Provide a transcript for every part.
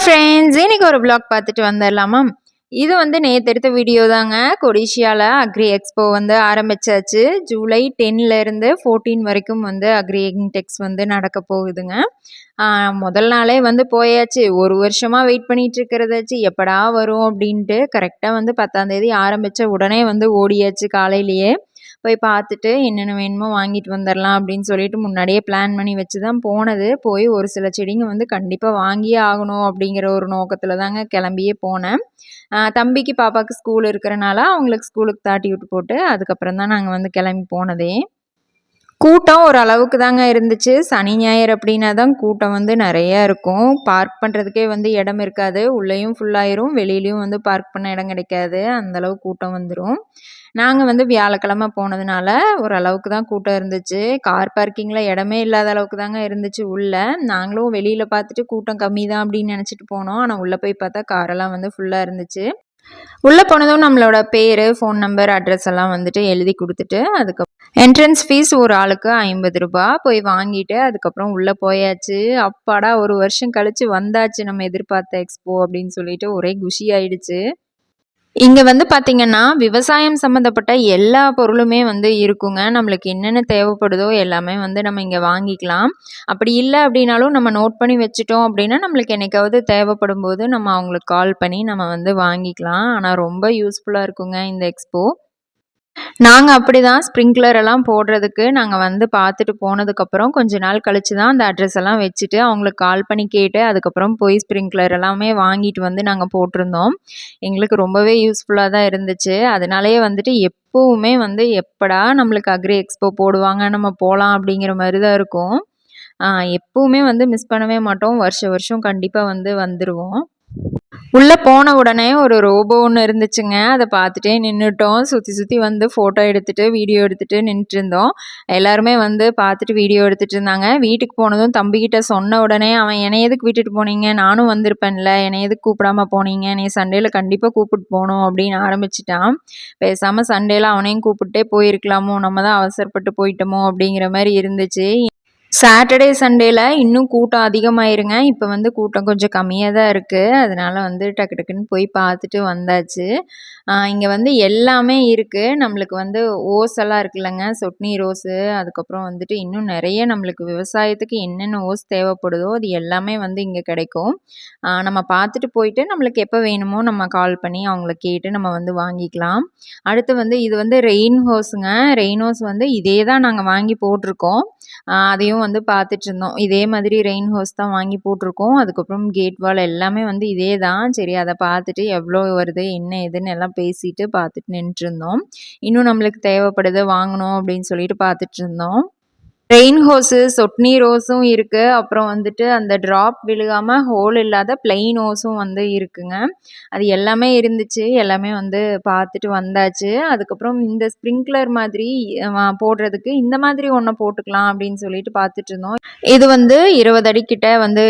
Hi friends, இன்னைக்கு ஒரு vlog பார்த்துட்டு வந்துடலாமா? இது வந்து நேற்று எடுத்த வீடியோ தாங்க. கொடிஷியாவில் அக்ரி எக்ஸ்போ வந்து ஆரம்பிச்சாச்சு. ஜூலை 10லேருந்து 14 வரைக்கும் வந்து அக்ரி இன்டெக்ஸ் வந்து நடக்க போகுதுங்க. முதல் நாளே வந்து போயாச்சு. ஒரு வருஷமாக வெயிட் பண்ணிட்டு இருக்கிறதாச்சு, எப்படா வரும் அப்படின்ட்டு. கரெக்டாக வந்து 10ஆம் தேதி ஆரம்பித்த உடனே வந்து ஓடியாச்சு. காலையிலேயே போய் பார்த்துட்டு என்னென்ன வேணுமோ வாங்கிட்டு வந்துடலாம் அப்படின்னு சொல்லிட்டு முன்னாடியே பிளான் பண்ணி வச்சு தான் போனது. போய் ஒரு சில செடிங்க வந்து கண்டிப்பாக வாங்கியே ஆகணும் அப்படிங்கிற ஒரு நோக்கத்தில் தாங்க கிளம்பியே போனேன். தம்பிக்கு பாப்பாவுக்கு ஸ்கூல் இருக்கிறனால அவங்களுக்கு ஸ்கூலுக்கு தாட்டி விட்டு போட்டு அதுக்கப்புறம் தான் நாங்கள் வந்து கிளம்பி போனதே. கூட்டம் ஒரு அளவுக்கு தாங்க இருந்துச்சு. சனி ஞாயிறு அப்படின்னா தான் கூட்டம் வந்து நிறையா இருக்கும். பார்க் பண்ணுறதுக்கே வந்து இடம் இருக்காது. உள்ளேயும் ஃபுல்லாயிரும், வெளியிலையும் வந்து பார்க் பண்ண இடம் கிடைக்காது. அந்தளவு கூட்டம் வந்துடும். நாங்கள் வந்து வியாழக்கிழமை போனதுனால ஓரளவுக்கு தான் கூட்டம் இருந்துச்சு. கார் பார்க்கிங்கில் இடமே இல்லாத அளவுக்கு தாங்க இருந்துச்சு உள்ளே. நாங்களும் வெளியில் பார்த்துட்டு கூட்டம் கம்மி தான் அப்படின்னு நினச்சிட்டு போனோம். ஆனால் உள்ளே போய் பார்த்தா காரெல்லாம் வந்து ஃபுல்லாக இருந்துச்சு. உள்ளே போனதும் நம்மளோட பேர், ஃபோன் நம்பர், அட்ரஸ் எல்லாம் வந்துட்டு எழுதி கொடுத்துட்டு அதுக்கப்புறம் என்ட்ரன்ஸ் ஃபீஸ் ஒரு ஆளுக்கு 50 ரூபா போய் வாங்கிட்டு அதுக்கப்புறம் உள்ளே போயாச்சு. அப்பாடா, ஒரு வருஷம் கழிச்சு வந்தாச்சு நம்ம எதிர்பார்த்த எக்ஸ்போ அப்படின்னு சொல்லிட்டு ஒரே குஷி ஆயிடுச்சு. இங்கே வந்து பார்த்திங்கன்னா விவசாயம் சம்மந்தப்பட்ட எல்லா பொருளுமே வந்து இருக்குங்க. நம்மளுக்கு என்னென்ன தேவைப்படுதோ எல்லாமே வந்து நம்ம இங்கே வாங்கிக்கலாம். அப்படி இல்லை அப்படின்னாலும் நம்ம நோட் பண்ணி வச்சுட்டோம் அப்படின்னா நம்மளுக்கு என்னைக்காவது தேவைப்படும் போது நம்ம அவங்களுக்கு கால் பண்ணி நம்ம வந்து வாங்கிக்கலாம். ஆனால் ரொம்ப யூஸ்ஃபுல்லாக இருக்குங்க இந்த எக்ஸ்போ. நாங்கள் அப்படி தான் ஸ்ப்ரிங்க்லர் எல்லாம் போடுறதுக்கு நாங்கள் வந்து பார்த்துட்டு போனதுக்கப்புறம் கொஞ்ச நாள் கழிச்சு தான் அந்த அட்ரஸ் எல்லாம் வச்சுட்டு அவங்களுக்கு கால் பண்ணி கேட்டு அதுக்கப்புறம் போய் ஸ்ப்ரிங்க்லர் எல்லாமே வாங்கிட்டு வந்து நாங்கள் போட்டிருந்தோம். எங்களுக்கு ரொம்பவே யூஸ்ஃபுல்லாக தான் இருந்துச்சு. அதனாலேயே வந்துட்டு எப்போவுமே வந்து எப்படா நம்மளுக்கு அக்ரி எக்ஸ்போ போடுவாங்க, நம்ம போகலாம் அப்படிங்கிற மாதிரி தான் இருக்கும். எப்போவுமே வந்து மிஸ் பண்ணவே மாட்டோம். வருஷம் கண்டிப்பாக வந்து வந்துடுவோம். உள்ளே போன உடனே ஒரு ரோபோ ஒன்று இருந்துச்சுங்க. அதை பார்த்துட்டே நின்றுட்டோம். சுற்றி வந்து ஃபோட்டோ எடுத்துகிட்டு வீடியோ எடுத்துகிட்டு நின்றுட்டுருந்தோம். எல்லாருமே வந்து பார்த்துட்டு வீடியோ எடுத்துகிட்டு இருந்தாங்க. வீட்டுக்கு போனதும் தம்பிக்கிட்ட சொன்ன உடனே அவன் என்னை எதுக்கு விட்டுட்டு போனீங்க, நானும் வந்திருப்பேன்ல, என்னை எதுக்கு கூப்பிடாம போனீங்க, நீ சண்டேல கண்டிப்பாக கூப்பிட்டு போகணும் அப்படின்னு ஆரம்பிச்சிட்டான். பேசாமல் சண்டேல அவனையும் கூப்பிட்டே போயிருக்கலாமோ, நம்ம தான் அவசரப்பட்டு போயிட்டோமோ அப்படிங்கிற மாதிரி இருந்துச்சு. சாட்டர்டே சண்டேல இன்னும் கூட்டம் அதிகமாயிருங்க. இப்போ வந்து கூட்டம் கொஞ்சம் கம்மியாக தான் இருக்குது. அதனால வந்து டக்கு டக்குன்னு போய் பார்த்துட்டு வந்தாச்சு. இங்கே வந்து எல்லாமே இருக்குது. நம்மளுக்கு வந்து ஓஸ் எல்லாம் இருக்குல்லங்க, சொட்டு நீர் ஓஸு, அதுக்கப்புறம் வந்துட்டு இன்னும் நிறைய நம்மளுக்கு விவசாயத்துக்கு என்னென்ன ஓஸ் தேவைப்படுதோ அது எல்லாமே வந்து இங்கே கிடைக்கும். நம்ம பார்த்துட்டு போயிட்டு நம்மளுக்கு எப்போ வேணுமோ நம்ம கால் பண்ணி அவங்கள கேட்டு நம்ம வந்து வாங்கிக்கலாம். அடுத்து வந்து இது வந்து ரெயின் ஹோஸுங்க. ரெயின் ஹோஸ் வந்து இதே தான் நாங்கள் வாங்கி போட்டிருக்கோம். அதையும் வந்து பார்த்துட்ருந்தோம். இதே மாதிரி ரெயின் ஹோஸ் தான் வாங்கி போட்டிருக்கோம். அதுக்கப்புறம் கேட் வால் எல்லாமே வந்து இதே தான். சரி, அதை பார்த்துட்டு எவ்வளோ வருது என்ன ஏதுன்னு எல்லாம் பேசிட்டு பார்த்துட்டு நின்றுருந்தோம். இன்னும் நம்மளுக்கு தேவைப்படுது வாங்கணும் அப்படின்னு சொல்லிட்டு பார்த்துட்ருந்தோம். ரெயின் ஹோஸு, சொட்டு நீர் ஹோஸும் இருக்குது. அப்புறம் வந்துட்டு அந்த ட்ராப் விழுகாமல் ஹோல் இல்லாத பிளெயின் ஹோஸும் வந்து இருக்குங்க. அது எல்லாமே இருந்துச்சு. எல்லாமே வந்து பார்த்துட்டு வந்தாச்சு. அதுக்கப்புறம் இந்த ஸ்ப்ரிங்க்லர் மாதிரி போடுறதுக்கு இந்த மாதிரி ஒன்று போட்டுக்கலாம் அப்படின்னு சொல்லிட்டு பார்த்துட்ருந்தோம். இது வந்து 20 அடிக்கிட்ட வந்து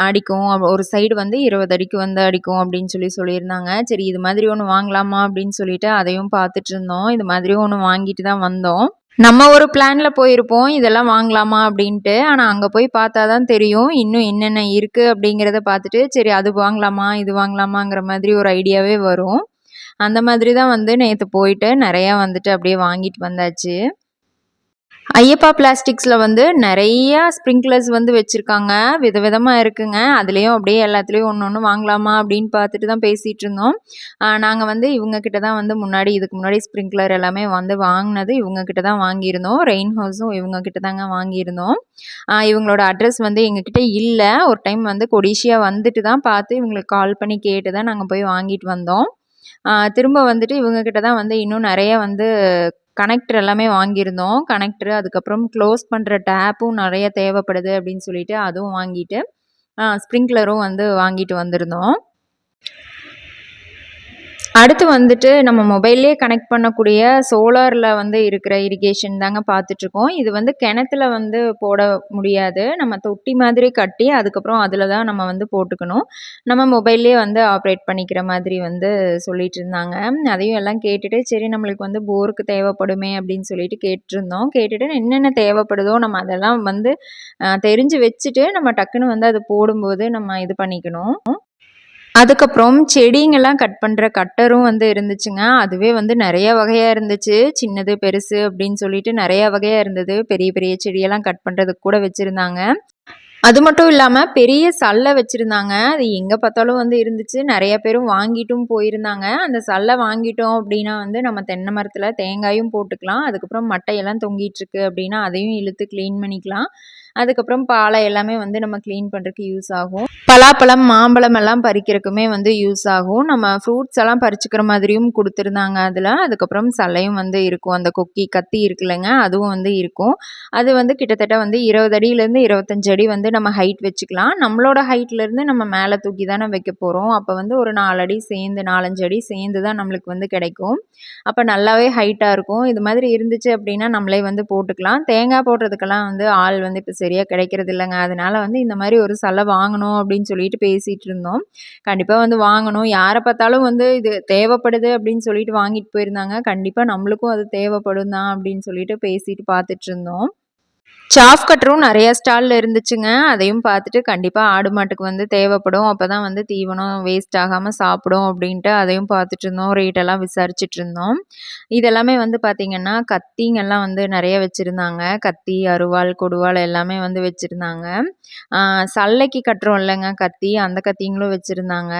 அடிக்கும். ஒரு சைடு வந்து 20 அடிக்கு வந்து அடிக்கும் அப்படின்னு சொல்லியிருந்தாங்க. சரி, இது மாதிரி ஒன்று வாங்கலாமா அப்படின்னு சொல்லிட்டு அதையும் பார்த்துட்ருந்தோம். இது மாதிரியும் ஒன்று வாங்கிட்டு தான் வந்தோம். நம்ம ஒரு பிளானில் போயிருப்போம் இதெல்லாம் வாங்கலாமா அப்படின்ட்டு. ஆனால் அங்கே போய் பார்த்தா தான் தெரியும் இன்னும் என்னென்ன இருக்குது அப்படிங்கிறத பார்த்துட்டு சரி அது வாங்கலாமா இது வாங்கலாமாங்கிற மாதிரி ஒரு ஐடியாவே வரும். அந்த மாதிரி தான் வந்து நேற்று போயிட்டு நிறையா வந்துட்டு அப்படியே வாங்கிட்டு வந்தாச்சு. ஐயப்பா பிளாஸ்டிக்ஸில் வந்து நிறையா ஸ்ப்ரிங்க்லர்ஸ் வந்து வச்சுருக்காங்க. விதவிதமாக இருக்குங்க. அதுலேயும் அப்படியே எல்லாத்துலேயும் ஒன்று வாங்கலாமா அப்படின்னு பார்த்துட்டு தான் பேசிகிட்டு இருந்தோம். நாங்கள் வந்து இவங்கக்கிட்ட தான் வந்து இதுக்கு முன்னாடி ஸ்ப்ரிங்க்லர் எல்லாமே வந்து வாங்கினது இவங்கக்கிட்ட தான் வாங்கியிருந்தோம். ரெயின் ஹவுஸும் இவங்கக்கிட்ட தாங்க வாங்கியிருந்தோம். இவங்களோட அட்ரஸ் வந்து எங்ககிட்ட இல்லை. ஒரு டைம் வந்து கொடிஷியா வந்துட்டு தான் பார்த்து இவங்களுக்கு கால் பண்ணி கேட்டு தான் நாங்கள் போய் வாங்கிட்டு வந்தோம். திரும்ப வந்துட்டு இவங்கக்கிட்ட தான் வந்து இன்னும் நிறைய வந்து கனெக்டர் எல்லாமே வாங்கியிருந்தோம். கனெக்டரு, அதுக்கப்புறம் க்ளோஸ் பண்ணுற டேப்பும் நிறைய தேவைப்படுது அப்படின்னு சொல்லிட்டு அதுவும் வாங்கிட்டு ஸ்ப்ரிங்க்லரும் வந்து வாங்கிட்டு வந்திருந்தோம். அடுத்து வந்துட்டு நம்ம மொபைல்லே கனெக்ட் பண்ணக்கூடிய சோலாரில் வந்து இருக்கிற இரிகேஷன் தாங்க பார்த்துட்ருக்கோம். இது வந்து கிணத்துல வந்து போட முடியாது. நம்ம தொட்டி மாதிரி கட்டி அதுக்கப்புறம் அதில் தான் நம்ம வந்து போட்டுக்கணும். நம்ம மொபைல்லே வந்து ஆப்ரேட் பண்ணிக்கிற மாதிரி வந்து சொல்லிட்டு இருந்தாங்க. அதையும் எல்லாம் கேட்டுட்டு சரி நம்மளுக்கு வந்து போருக்கு தேவைப்படுமே அப்படின்னு சொல்லிட்டு கேட்டிருந்தோம். கேட்டுட்டு என்னென்ன தேவைப்படுதோ நம்ம அதெல்லாம் வந்து தெரிஞ்சு வச்சுட்டு நம்ம டக்குன்னு வந்து அது போடும்போது நம்ம இது பண்ணிக்கணும். அதுக்கப்புறம் செடிங்கெல்லாம் கட் பண்ணுற கட்டரும் வந்து இருந்துச்சுங்க. அதுவே வந்து நிறைய வகையாக இருந்துச்சு. சின்னது பெருசு அப்படின்னு சொல்லிட்டு நிறையா வகையாக இருந்தது. பெரிய பெரிய செடியெல்லாம் கட் பண்ணுறதுக்கு கூட வச்சுருந்தாங்க. அது மட்டும் இல்லாமல் பெரிய சல்லை வச்சுருந்தாங்க. அது எங்கே பார்த்தாலும் வந்து இருந்துச்சு. நிறைய பேரும் வாங்கிட்டும் போயிருந்தாங்க. அந்த சல்லை வாங்கிட்டோம் அப்படின்னா வந்து நம்ம தென்னை மரத்தில் தேங்காயும் போட்டுக்கலாம். அதுக்கப்புறம் மட்டையெல்லாம் தொங்கிட்டுருக்கு அப்படின்னா அதையும் இழுத்து க்ளீன் பண்ணிக்கலாம். அதுக்கப்புறம் பாலை எல்லாமே வந்து நம்ம க்ளீன் பண்ணுறதுக்கு யூஸ் ஆகும். பலாப்பழம் மாம்பழம் எல்லாம் பறிக்கிறதுக்குமே வந்து யூஸ் ஆகும். நம்ம ஃப்ரூட்ஸ் எல்லாம் பறிச்சுக்கிற மாதிரியும் கொடுத்துருந்தாங்க அதில். அதுக்கப்புறம் சல்லையும் வந்து இருக்கும். அந்த கொக்கி கத்தி இருக்குல்லங்க, அதுவும் வந்து இருக்கும். அது வந்து கிட்டத்தட்ட வந்து 20 அடியிலேருந்து 25 அடி வந்து நம்ம ஹைட் வச்சுக்கலாம். நம்மளோட ஹைட்லேருந்து நம்ம மேலே தூக்கி தானே வைக்க போகிறோம். அப்போ வந்து ஒரு 4 அடி சேர்ந்து 4-5 அடி சேர்ந்து தான் நம்மளுக்கு வந்து கிடைக்கும். அப்போ நல்லாவே ஹைட்டாக இருக்கும். இது மாதிரி இருந்துச்சு அப்படின்னா நம்மளே வந்து போட்டுக்கலாம். தேங்காய் போடுறதுக்கெல்லாம் வந்து ஆள் வந்து இப்போ சரியாக கிடைக்கிறது இல்லைங்க. அதனால வந்து இந்த மாதிரி ஒரு சல்லை வாங்கணும் அப்படின்னு சொல்லிட்டு பேசிகிட்டு இருந்தோம். கண்டிப்பாக வந்து வாங்கணும். யாரை பார்த்தாலும் வந்து இது தேவைப்படுது அப்படின்னு சொல்லிட்டு வாங்கிட்டு போயிருந்தாங்க. கண்டிப்பாக நம்மளுக்கும் அது தேவைப்படும் தான் அப்படின்னு சொல்லிட்டு பேசிட்டு பார்த்துட்டு இருந்தோம். சாஃப் கட்டரும் நிறைய ஸ்டாலில் இருந்துச்சுங்க. அதையும் பார்த்துட்டு கண்டிப்பாக ஆடு மாட்டுக்கு வந்து தேவைப்படும். அப்போ தான் வந்து தீவனம் வேஸ்ட் ஆகாமல் சாப்பிடும் அப்படின்ட்டு அதையும் பார்த்துட்டு இருந்தோம். ரேட்டெல்லாம் விசாரிச்சுட்டு இருந்தோம். இதெல்லாமே வந்து பார்த்திங்கன்னா கத்திங்கெல்லாம் வந்து நிறைய வச்சுருந்தாங்க. கத்தி, அருவாள், கொடுவாள் எல்லாமே வந்து வச்சுருந்தாங்க. சல்லைக்கு கட்டுறோம் இல்லைங்க கத்தி, அந்த கத்திங்களும் வச்சுருந்தாங்க.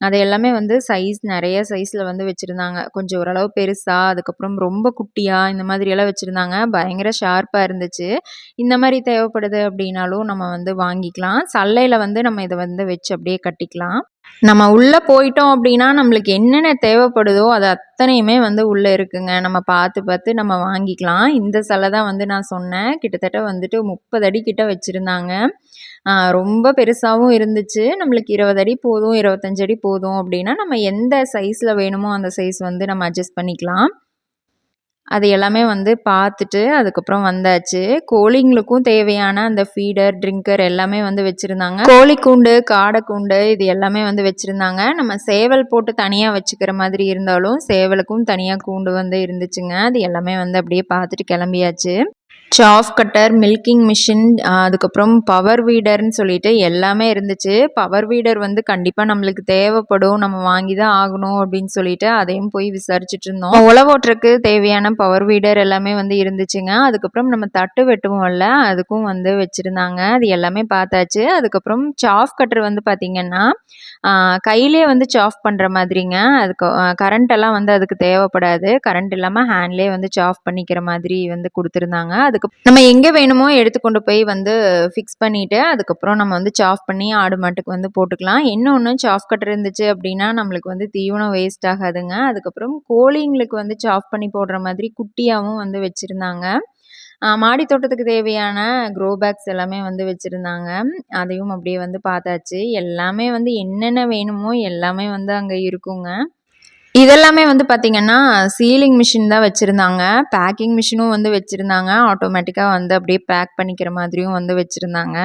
அது எல்லாமே வந்து நிறைய சைஸில் வந்து வச்சுருந்தாங்க. கொஞ்சம் ஓரளவு பெருசா, அதுக்கப்புறம் ரொம்ப குட்டியா இந்த மாதிரியெல்லாம் வச்சுருந்தாங்க. பயங்கர ஷார்ப்பாக இருந்துச்சு. இந்த மாதிரி தேவைப்படுது அப்படின்னாலும் நம்ம வந்து வாங்கிக்கலாம். சல்லையில் வந்து நம்ம இதை வந்து வச்சு அப்படியே கட்டிக்கலாம். நம்ம உள்ளே போயிட்டோம் அப்படின்னா நம்மளுக்கு என்னென்ன தேவைப்படுதோ அது அத்தனையுமே வந்து உள்ளே இருக்குங்க. நம்ம பார்த்து பார்த்து நம்ம வாங்கிக்கலாம். இந்த சல்லை தான் வந்து நான் சொன்னேன். கிட்டத்தட்ட வந்துட்டு 30 அடி கிட்ட வச்சுருந்தாங்க. ரொம்ப பெருசாகவும் இருந்துச்சு. நம்மளுக்கு 20 அடி போதும், 25 அடி போதும் அப்படின்னா நம்ம எந்த சைஸில் வேணுமோ அந்த சைஸ் வந்து நம்ம அட்ஜஸ்ட் பண்ணிக்கலாம். அது எல்லாமே வந்து பார்த்துட்டு அதுக்கப்புறம் வந்தாச்சு. கோழிங்களுக்கும் தேவையான அந்த ஃபீடர், ட்ரிங்கர் எல்லாமே வந்து வச்சுருந்தாங்க. கோழிக்கூண்டு, காடைக்கூண்டு இது எல்லாமே வந்து வச்சுருந்தாங்க. நம்ம சேவல் போட்டு தனியாக வச்சுக்கிற மாதிரி இருந்தாலும் சேவலுக்கும் தனியாக கூண்டு வந்து இருந்துச்சுங்க. அது எல்லாமே வந்து அப்படியே பார்த்துட்டு கிளம்பியாச்சு. சாஃப் கட்டர், மில்கிங் மிஷின், அதுக்கப்புறம் பவர் வீடர்னு சொல்லிட்டு எல்லாமே இருந்துச்சு. பவர் வீடர் வந்து கண்டிப்பாக நம்மளுக்கு தேவைப்படும். நம்ம வாங்கி தான் ஆகணும் அப்படின்னு சொல்லிட்டு அதையும் போய் விசாரிச்சுட்டு இருந்தோம். உழவு ஓட்டுறதுக்கு தேவையான பவர் வீடர் எல்லாமே வந்து இருந்துச்சுங்க. அதுக்கப்புறம் நம்ம தட்டு வெட்டுவோம்ல அதுக்கும் வந்து வச்சுருந்தாங்க. அது எல்லாமே பார்த்தாச்சு. அதுக்கப்புறம் சாஃப் கட்டர் வந்து பார்த்திங்கன்னா கையிலே வந்து சாஃப் பண்ணுற மாதிரிங்க. அதுக்கு கரண்ட்டெல்லாம் வந்து அதுக்கு தேவைப்படாது. கரண்ட் இல்லாமல் ஹேண்ட்லேயே வந்து சாஃப் பண்ணிக்கிற மாதிரி வந்து கொடுத்துருந்தாங்க. அதுக்கு நம்ம எங்கே வேணுமோ எடுத்துக்கொண்டு போய் வந்து ஃபிக்ஸ் பண்ணிவிட்டு அதுக்கப்புறம் நம்ம வந்து சாஃப் பண்ணி ஆடு மாட்டுக்கு வந்து போட்டுக்கலாம். இன்னொன்று சாஃப் கட்டர் இருந்துச்சு அப்படின்னா நம்மளுக்கு வந்து தீவனம் வேஸ்ட் ஆகாதுங்க. அதுக்கப்புறம் கோழிங்களுக்கு வந்து சாஃப் பண்ணி போடுற மாதிரி குட்டியாகவும் வந்து வச்சுருந்தாங்க. மாடி தோட்டத்துக்கு தேவையான க்ரோ பேக்ஸ் எல்லாமே வந்து வச்சுருந்தாங்க. அதையும் அப்படியே வந்து பார்த்தாச்சு. எல்லாமே வந்து என்னென்ன வேணுமோ எல்லாமே வந்து அங்கே இருக்குங்க. இதெல்லாமே வந்து பார்த்திங்கன்னா சீலிங் மிஷின் தான் வச்சுருந்தாங்க. பேக்கிங் மிஷினும் வந்து வச்சுருந்தாங்க. ஆட்டோமேட்டிக்காக வந்து அப்படியே பேக் பண்ணிக்கிற மாதிரியும் வந்து வச்சுருந்தாங்க.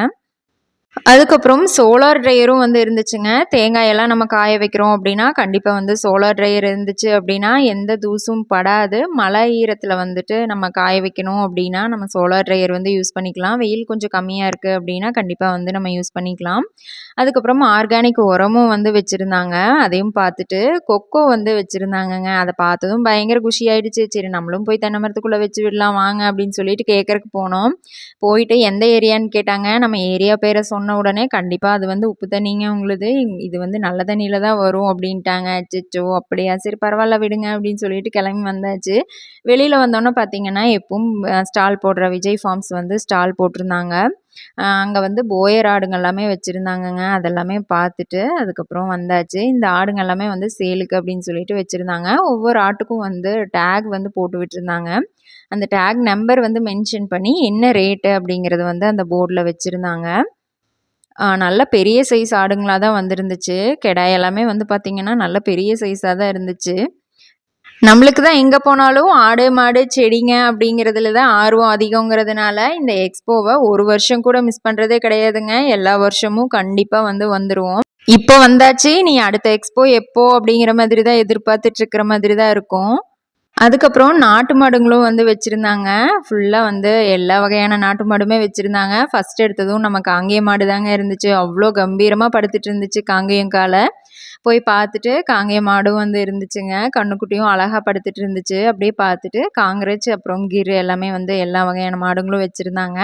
அதுக்கப்புறம் சோலார் ட்ரையரும் வந்து இருந்துச்சுங்க. தேங்காயெல்லாம் நம்ம காய வைக்கிறோம் அப்படின்னா கண்டிப்பாக வந்து சோலார் ட்ரையர் இருந்துச்சு அப்படின்னா எந்த தூசும் படாது. மழை ஈரத்தில் வந்துட்டு நம்ம காய வைக்கணும் அப்படின்னா நம்ம சோலார் ட்ரையர் வந்து யூஸ் பண்ணிக்கலாம். வெயில் கொஞ்சம் கம்மியாக இருக்குது அப்படின்னா கண்டிப்பாக வந்து நம்ம யூஸ் பண்ணிக்கலாம். அதுக்கப்புறம் ஆர்கானிக் உரமும் வந்து வச்சுருந்தாங்க. அதையும் பார்த்துட்டு கொக்கோ வந்து வச்சுருந்தாங்கங்க. அதை பார்த்ததும் பயங்கர குஷி ஆயிடுச்சு. சரி நம்மளும் போய் தென்னை மரத்துக்குள்ளே வச்சு விடலாம் வாங்க அப்படின்னு சொல்லிட்டு கேட்கறக்கு போனோம். போயிட்டு எந்த ஏரியான்னு கேட்டாங்க. நம்ம ஏரியா பேரை சொன்ன உடனே கண்டிப்பாக அது வந்து உப்பு தண்ணிங்க உங்களுது, இது வந்து நல்ல தண்ணியில் தான் வரும் அப்படின்ட்டாங்க. அச்சச்சோ அப்படியா, சரி பரவாயில்ல விடுங்க அப்படின்னு சொல்லிட்டு கிளம்பி வந்தாச்சு. வெளியில் வந்தோன்னே பார்த்தீங்கன்னா எப்பவும் ஸ்டால் போடுற விஜய் ஃபார்ம்ஸ் வந்து ஸ்டால் போட்டிருந்தாங்க. அங்கே வந்து போயர் ஆடுங்க எல்லாமே வச்சுருந்தாங்கங்க. அதெல்லாமே பார்த்துட்டு அதுக்கப்புறம் வந்தாச்சு. இந்த ஆடுங்க எல்லாமே வந்து சேலுக்கு அப்படின்னு சொல்லிட்டு வச்சுருந்தாங்க. ஒவ்வொரு ஆட்டுக்கும் வந்து டேக் வந்து போட்டு விட்டுருந்தாங்க. அந்த டேக் நம்பர் வந்து மென்ஷன் பண்ணி என்ன ரேட்டு அப்படிங்கிறது வந்து அந்த போர்டில் வச்சுருந்தாங்க. நல்ல பெரிய சைஸ் ஆடுங்களா தான் வந்துருந்துச்சு. கெடாய் எல்லாமே வந்து பார்த்திங்கன்னா நல்ல பெரிய சைஸாக தான் இருந்துச்சு. நம்மளுக்கு தான் எங்கே போனாலும் ஆடு மாடு செடிங்க அப்படிங்கிறதுல தான் ஆர்வம் அதிகங்கிறதுனால இந்த எக்ஸ்போவை ஒரு வருஷம் கூட மிஸ் பண்ணுறதே கிடையாதுங்க. எல்லா வருஷமும் கண்டிப்பாக வந்து வந்துடுவோம். இப்போ வந்தாச்சு, நீ அடுத்த எக்ஸ்போ எப்போ அப்படிங்கிற மாதிரி தான் எதிர்பார்த்துட்டு இருக்கிற மாதிரி தான் இருக்கும். அதுக்கப்புறம் நாட்டு மாடுங்களும் வந்து வச்சுருந்தாங்க. ஃபுல்லாக வந்து எல்லா வகையான நாட்டு மாடுமே வச்சுருந்தாங்க. ஃபஸ்ட் எடுத்ததும் நம்ம காங்கேய மாடு தாங்க இருந்துச்சு. அவ்வளோ கம்பீரமாக படுத்துட்டு இருந்துச்சு காங்கேயம் காலை. போய் பார்த்துட்டு காங்கேய மாடும் வந்து இருந்துச்சுங்க. கன்னுக்குட்டியும் அழகாக படுத்துட்டு இருந்துச்சு. அப்படியே பார்த்துட்டு காங்கிரேஜ் அப்புறம் கிர் எல்லாமே வந்து எல்லா வகையான மாடுங்களும் வச்சுருந்தாங்க.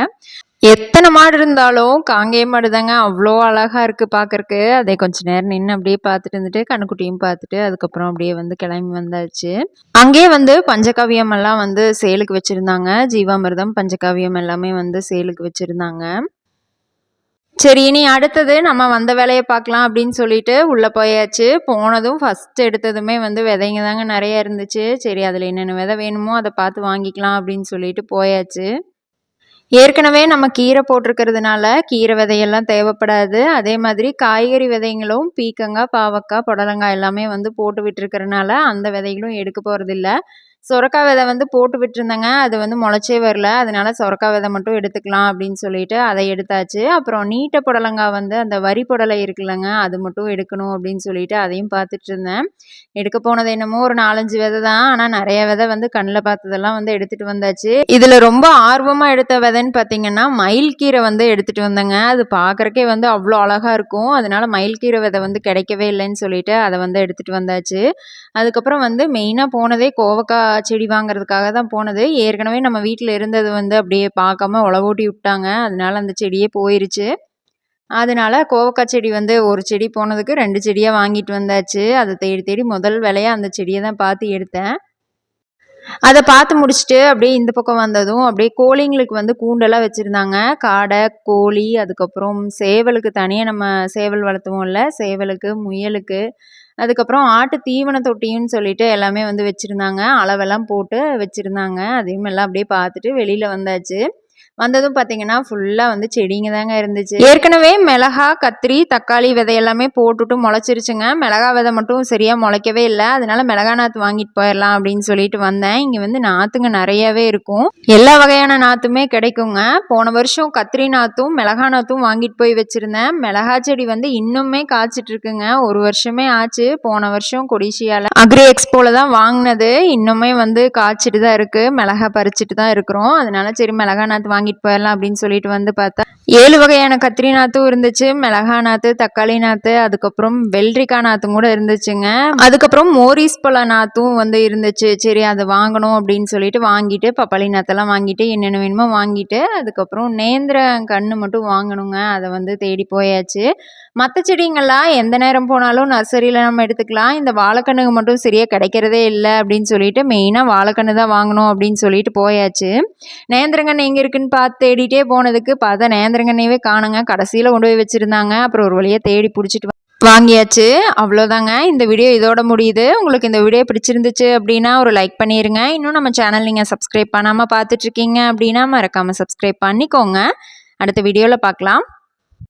எத்தனை மாடு இருந்தாலும் காங்கேய மாடு தாங்க அவ்வளோ அழகா இருக்குது பார்க்கறக்கு. அதை கொஞ்சம் நேரம் நின்று அப்படியே பார்த்துட்டு இருந்துட்டு கண்ணுக்குட்டியும் பார்த்துட்டு அதுக்கப்புறம் அப்படியே வந்து கிளம்பி வந்தாச்சு. அங்கேயே வந்து பஞ்சகாவியம் எல்லாம் வந்து சேலுக்கு வச்சுருந்தாங்க. ஜீவாமிர்தம் பஞ்சகாவியம் எல்லாமே வந்து சேலுக்கு வச்சுருந்தாங்க. சரி, இனி அடுத்தது நம்ம வந்த வேலையை பார்க்கலாம் அப்படின்னு சொல்லிட்டு உள்ளே போயாச்சு. போனதும் ஃபஸ்ட் எடுத்ததுமே வந்து விதைங்க தாங்க நிறைய இருந்துச்சு. சரி, அதில் என்னென்ன விதை வேணுமோ அதை பார்த்து வாங்கிக்கலாம் அப்படின்னு சொல்லிட்டு போயாச்சு. ஏற்கனவே நம்ம கீரை போட்டிருக்கிறதுனால கீரை விதையெல்லாம் தேவைப்படாது. அதே மாதிரி காய்கறி விதைங்களும் பீக்கங்காய், பாவக்காய், புடலங்காய் எல்லாமே வந்து போட்டு விட்டுருக்கிறனால அந்த விதைகளும் எடுக்க போகிறதில்ல. சொரக்காய் விதை வந்து போட்டு விட்டுருந்தேங்க. அது வந்து முளைச்சே வரல. அதனால சொரக்காய் விதை மட்டும் எடுத்துக்கலாம் அப்படின்னு சொல்லிட்டு அதை எடுத்தாச்சு. அப்புறம் நீட்ட புடலங்காய் வந்து அந்த வரி புடலை இருக்குல்லங்க, அது மட்டும் எடுக்கணும் அப்படின்னு சொல்லிட்டு அதையும் பார்த்துட்டு இருந்தேன். எடுக்க போனது என்னமோ ஒரு 4-5 விதை தான். ஆனால் நிறைய விதை வந்து கண்ணில் பார்த்ததெல்லாம் வந்து எடுத்துகிட்டு வந்தாச்சு. இதில் ரொம்ப ஆர்வமாக எடுத்த விதைன்னு பார்த்தீங்கன்னா மயில்கீரை வந்து எடுத்துகிட்டு வந்தேங்க. அது பார்க்குறக்கே வந்து அவ்வளோ அழகாக இருக்கும். அதனால மயில்கீரை விதை வந்து கிடைக்கவே இல்லைன்னு சொல்லிட்டு அதை வந்து எடுத்துகிட்டு வந்தாச்சு. அதுக்கப்புறம் வந்து மெயினாக போனதே கோவக்காய் செடி வாங்குறதுக்காக தான் போனது. ஏற்கனவே நம்ம வீட்டில் இருந்தது வந்து அப்படியே பார்க்காம உழவோட்டி விட்டாங்க. அதனால அந்த செடியே போயிருச்சு. அதனால கோவக்காய் செடி வந்து ஒரு செடி போனதுக்கு 2 செடியாக வாங்கிட்டு வந்தாச்சு. அதை தேடி தேடி முதல் வேலையாக அந்த செடியை தான் பார்த்து எடுத்தேன். அதை பார்த்து முடிச்சுட்டு அப்படியே இந்த பக்கம் வந்ததும் அப்படியே கோழிங்களுக்கு வந்து கூண்டெல்லாம் வச்சுருந்தாங்க. காடை, கோழி, அதுக்கப்புறம் சேவலுக்கு தனியாக நம்ம சேவல் வளர்த்துவோம்ல, சேவலுக்கு, முயலுக்கு, அதுக்கப்புறம் ஆட்டு தீவன தொட்டின்னு சொல்லிட்டு எல்லாமே வந்து வச்சுருந்தாங்க. அளவெல்லாம் போட்டு வச்சுருந்தாங்க. அதையும் எல்லாம் அப்படியே பார்த்துட்டு வெளியில் வந்தாச்சு. வந்ததும் பார்த்தீங்கன்னா ஃபுல்லாக வந்து செடிங்க தாங்க இருந்துச்சு. ஏற்கனவே மிளகா, கத்திரி, தக்காளி விதை எல்லாமே போட்டுட்டு முளைச்சிருச்சுங்க. மிளகா விதை மட்டும் சரியாக முளைக்கவே இல்லை. அதனால மிளகா நாற்று வாங்கிட்டு போயிடலாம் அப்படின்னு சொல்லிட்டு வந்தேன். இங்கே வந்து நாற்றுங்க நிறையவே இருக்கும். எல்லா வகையான நாற்றுமே கிடைக்குங்க. போன வருஷம் கத்திரி நாற்றும் மிளகா நாற்றும் வாங்கிட்டு போய் வச்சுருந்தேன். மிளகா செடி வந்து இன்னுமே காய்ச்சிட்டு இருக்குங்க. 1 வருஷமே ஆச்சு. போன வருஷம் கொடிசியால அக்ரி எக்ஸ்போல தான் வாங்கினது. இன்னுமே வந்து காய்ச்சிட்டு தான் இருக்குது. மிளகா பறிச்சுட்டு தான் இருக்கிறோம். அதனால சரி மிளகா நாற்று வாங்கிட்டு போயிடலாம் அப்படின்னு சொல்லிட்டு வந்து பார்த்தா 7 வகையான கத்திரி நாற்றும் இருந்துச்சு. மிளகா நாற்று, தக்காளி நாற்று, அதுக்கப்புறம் வெள்ளரிக்காய் நாற்றும் கூட இருந்துச்சுங்க. அதுக்கப்புறம் மோரிஸ் பழ நாற்றும் வந்து இருந்துச்சு. சரி அதை வாங்கணும் அப்படின்னு சொல்லிட்டு வாங்கிட்டு பப்பாளி நாற்றெல்லாம் வாங்கிட்டு என்னென்ன வேணுமோ வாங்கிட்டு அதுக்கப்புறம் நேந்திர கன்று மட்டும் வாங்கணுங்க. அதை வந்து தேடி போயாச்சு. மற்ற செடிங்கள்லாம் எந்த நேரம் போனாலும் நர்சரியில் நம்ம எடுத்துக்கலாம். இந்த வாழைக்கண்ணுங்க மட்டும் சரியாக கிடைக்கிறதே இல்லை அப்படின்னு சொல்லிட்டு மெயினாக வாழைக்கன்று தான் வாங்கணும் அப்படின்னு சொல்லிட்டு போயாச்சு. நேந்திரங்கன்று எங்கே இருக்குன்னு பார்த்து தேடிட்டே போனதுக்கு பார்த்தா நேந்திரங்கன்னையவே காணுங்க. கடைசியில் கொண்டு போய் வச்சுருந்தாங்க. அப்புறம் ஒரு வழியாக தேடி பிடிச்சிட்டு வாங்கியாச்சு. அவ்வளோதாங்க, இந்த வீடியோ இதோட முடியுது. உங்களுக்கு இந்த வீடியோ பிடிச்சிருந்துச்சு அப்படின்னா ஒரு லைக் பண்ணிடுங்க. இன்னும் நம்ம சேனல் நீங்கள் சப்ஸ்கிரைப் பண்ணாமல் பார்த்துட்ருக்கீங்க அப்படின்னா மறக்காமல் சப்ஸ்கிரைப் பண்ணிக்கோங்க. அடுத்த வீடியோவில் பார்க்கலாம்.